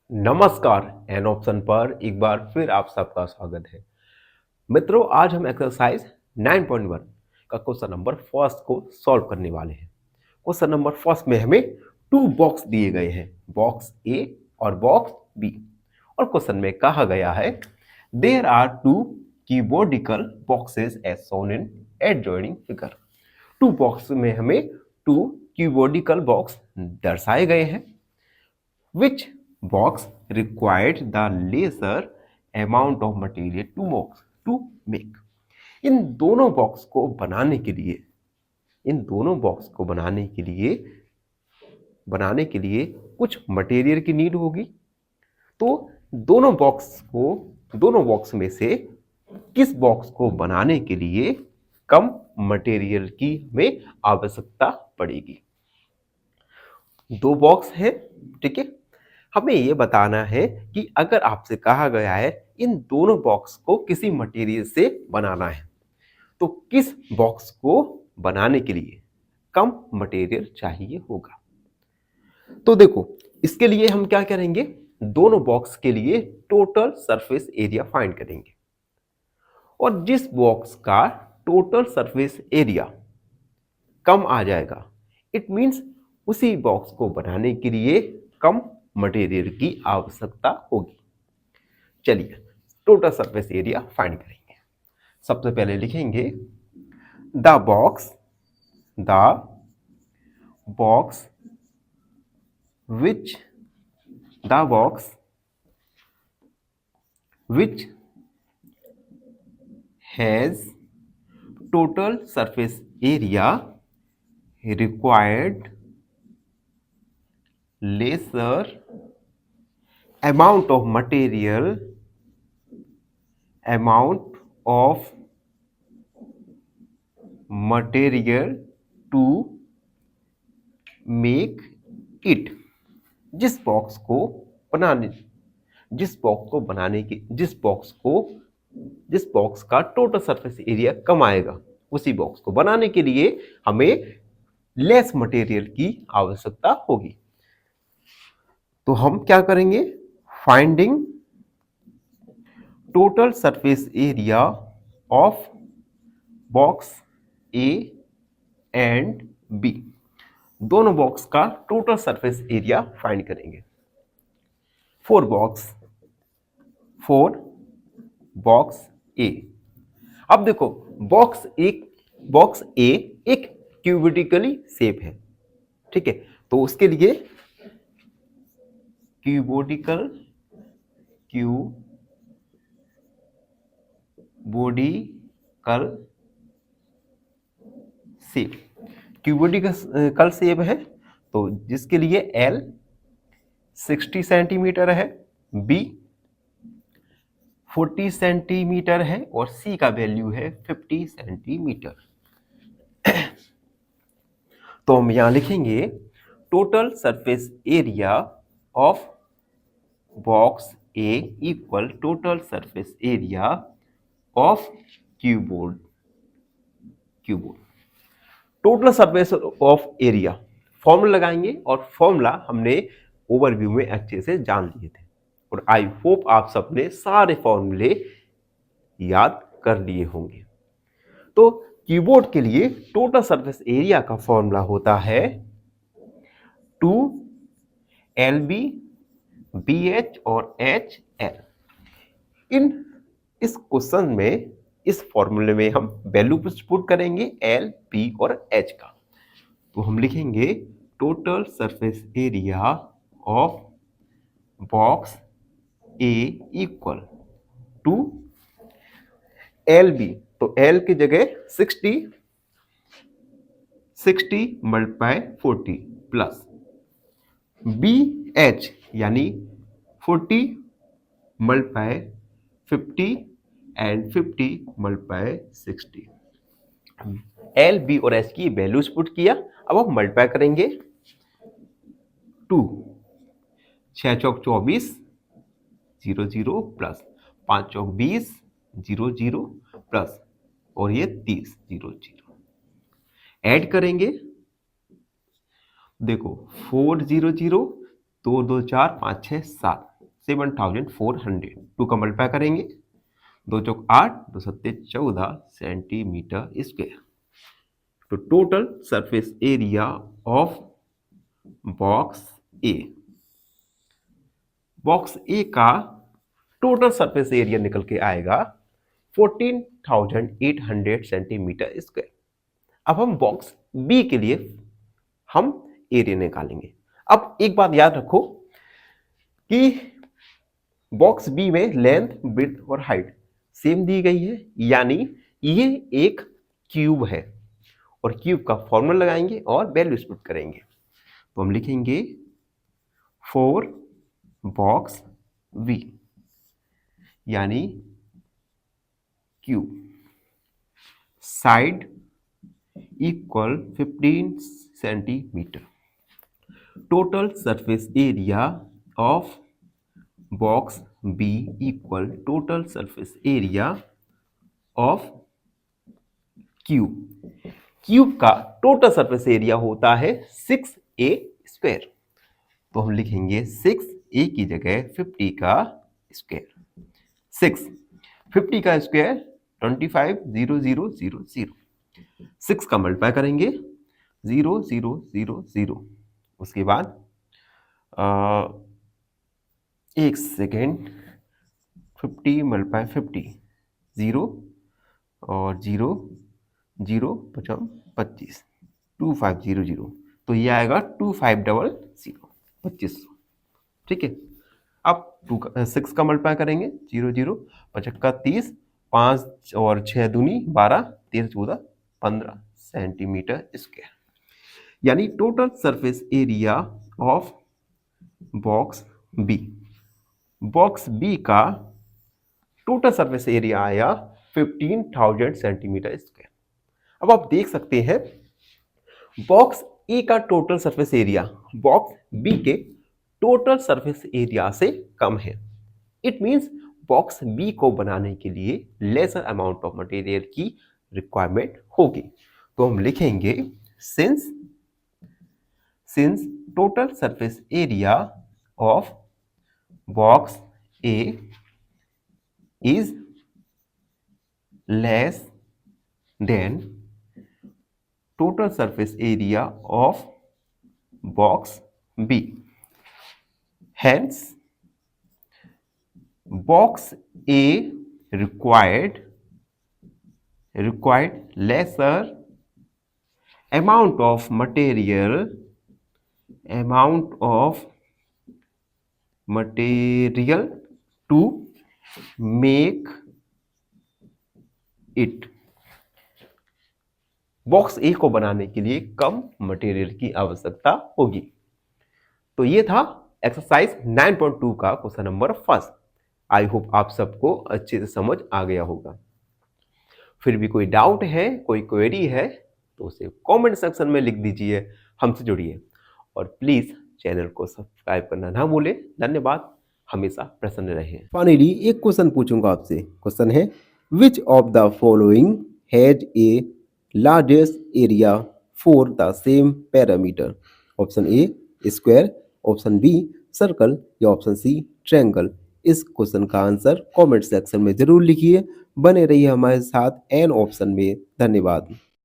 नमस्कार। An option पर एक बार फिर आप सबका स्वागत है। मित्रों, आज हम एक्सरसाइज 9.1 का क्वेश्चन नंबर फर्स्ट को सॉल्व करने वाले हैं। क्वेश्चन नंबर फर्स्ट में हमें टू बॉक्स दिए गए हैं, बॉक्स ए और बॉक्स बी। और क्वेश्चन में कहा गया है there are two cuboidal boxes as shown in adjoining figure. Two box में हमें टू कीबोर्डिकल बॉक्स दर्शाए गए हैं। Which box required the lesser amount of material to make? इन दोनों बॉक्स को बनाने के लिए कुछ मटेरियल की नीड होगी। तो दोनों बॉक्स में से किस बॉक्स को बनाने के लिए कम मटेरियल की हमें आवश्यकता पड़ेगी। दो बॉक्स है, ठीक है। हमें यह बताना है कि अगर आपसे कहा गया है इन दोनों बॉक्स को किसी मटेरियल से बनाना है तो किस बॉक्स को बनाने के लिए कम मटेरियल चाहिए होगा। तो देखो, इसके लिए हम क्या करेंगे, दोनों बॉक्स के लिए टोटल सरफेस एरिया फाइंड करेंगे और जिस बॉक्स का टोटल सरफेस एरिया कम आ जाएगा, इट मींस उसी बॉक्स को बनाने के लिए कम मटेरियल की आवश्यकता होगी। चलिए टोटल सरफेस एरिया फाइंड करेंगे। सबसे पहले लिखेंगे the box which has total surface area required lesser amount of material to make it। जिस बॉक्स का टोटल सरफेस एरिया कम आएगा, उसी बॉक्स को बनाने के लिए हमें लेस मटेरियल की आवश्यकता होगी। तो हम क्या करेंगे, finding total surface area of box A and B. दोनों बॉक्स का टोटल सरफेस एरिया फाइंड करेंगे। For box A. अब देखो, बॉक्स ए एक क्यूबिकली शेप है, ठीक है। तो उसके लिए क्यूबोडिकल शेप है। तो जिसके लिए L 60 सेंटीमीटर है, B 40 सेंटीमीटर है और C का वैल्यू है 50 सेंटीमीटर। तो हम यहां लिखेंगे total surface area of box A equal total surface area of cuboid. Total surface of area formula लगाएंगे और फॉर्मूला हमने ओवरव्यू में अच्छे से जान लिए थे और आई होप आप सबने सारे फॉर्मूले याद कर लिए होंगे। तो कीबोर्ड के लिए टोटल सरफेस एरिया का फॉर्मूला होता है 2LB BH और HL। इस क्वेश्चन में इस फॉर्मूले में हम वैल्यू पुट करेंगे L, P और H का। तो हम लिखेंगे total surface area of box A equal to LB। तो L की जगह 60 मल्टीप्लाई 40 प्लस BH यानी 40 multiply 50 and 50 multiply 60। L, B और H की वैल्यूज पुट किया। अब हम मल्टीप्लाई करेंगे 2 6 चौक 24 0 0 प्लस 5 चौक 20 0 0 प्लस और ये 30 0 0 ऐड करेंगे। देखो 4 0 0 2 2 4 5 6 7 7400। 2 का मल्टीप्लाई करेंगे, 2 चौक 8, 2 सत्ते 14 सेंटीमीटर स्क्वायर। तो total surface area of box A, box A का टोटल सरफेस एरिया निकल के आएगा 14,800 सेंटीमीटर स्क्वायर। अब हम बॉक्स बी के लिए हम एरिया निकालेंगे। अब एक बात याद रखो कि बॉक्स बी में लेंथ, विड्थ और हाइट सेम दी गई है, यानी ये एक क्यूब है और क्यूब का फॉर्मूला लगाएंगे और वैल्यू पुट करेंगे। तो हम लिखेंगे फॉर बॉक्स बी यानी cube, side equal 15 centimetre, total surface area of box B equal total surface area of cube. Cube का टोटल सरफेस एरिया होता है 6a स्क्वायर। तो हम लिखेंगे 6a की जगह 50 का स्क्वायर। 50 का स्क्वायर 25,00,00। 6 का मल्टीप्लाई करेंगे 0,0,0,0। उसके बाद एक सेकेंड, 50 मल्टीप्लाई 50, 0 और 0 0 पचम 25, 2500। तो ये आएगा 2500, 2500। ठीक है। अब 6 का मल्टीप्लाई करेंगे 0 0 55 30, 5 और 6 दूनी 12, 13 14 15 सेंटीमीटर स्क्वायर। यानी total surface area of box B, box B का टोटल सरफेस एरिया आया 15,000 सेंटीमीटर स्क्वायर। अब आप देख सकते हैं बॉक्स ए का total surface area box B के टोटल सरफेस एरिया से कम है। इट मींस बॉक्स बी को बनाने के लिए लेसर अमाउंट ऑफ मटेरियल की रिक्वायरमेंट होगी। तो हम लिखेंगे since total surface area of box A is less than total surface area of box B. Hence, box A required lesser amount of material to make it। Box A को बनाने के लिए कम material की आवश्यकता होगी। तो ये था एक्सरसाइज 9.2 का question number first. I hope आप सबको अच्छे से समझ आ गया होगा। फिर भी कोई डाउट है, कोई क्वेरी है तो उसे कमेंट सेक्शन में लिख दीजिए, हमसे जुड़िए और प्लीज चैनल को सब्सक्राइब करना ना भूलें। धन्यवाद, हमेशा प्रसन्न रहे। फाइनली एक क्वेश्चन पूछूंगा आपसे। क्वेश्चन है which of the following has a largest area for the same parameter. Option A square, option B circle या ऑप्शन सी ट्रायंगल। इस क्वेश्चन का आंसर कमेंट सेक्शन में जरूर लिखिए। बने रहिए हमारे साथ एन ऑप्शन में। धन्यवाद।